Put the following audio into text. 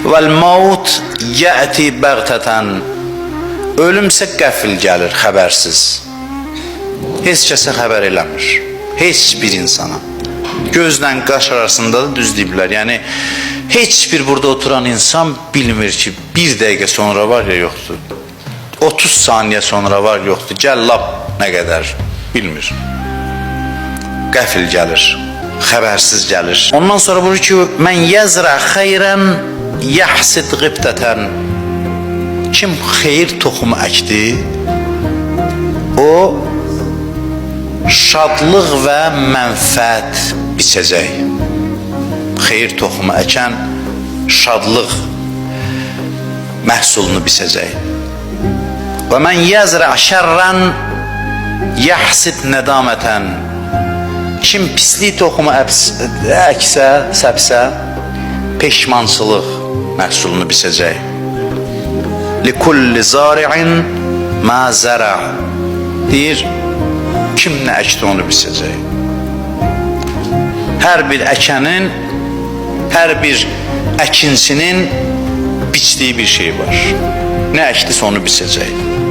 Vel maut ya'ti bəğtətən. Ölümsə qəfil gəlir, xəbərsiz. Heç kəsə xəbər eləmir. Heç bir insana. Gözlə qaş arasında da düz deyiblər. Yəni, heç bir burada oturan insan bilmir ki, bir dəqiqə sonra var ya yoxdur. 30 saniyə sonra var yoxdur. Gəl lap nə qədər bilmir. Qəfil gəlir, xəbərsiz gəlir. Ondan sonra buyurur ki, mən yəzrə xeyrən yəhsid qibtətən. Kim xeyir toxumu əkdi, o şadlıq və mənfəət biçəcək. Xeyir toxumu əkən şadlıq məhsulunu biçəcək. Və mən yəzrə şərrən yəhsid nədamətən. Kim pislik toxumu əksə, səpsə, peşmançılıq məhsulunu biçəcək. Likulli zari'in ma zara. Deyir, kim nə əkdi onu biçəcək. Hər bir əkənin, hər bir əkinçinin biçdiyi bir şey var. Nə əkdisə onu biçəcək.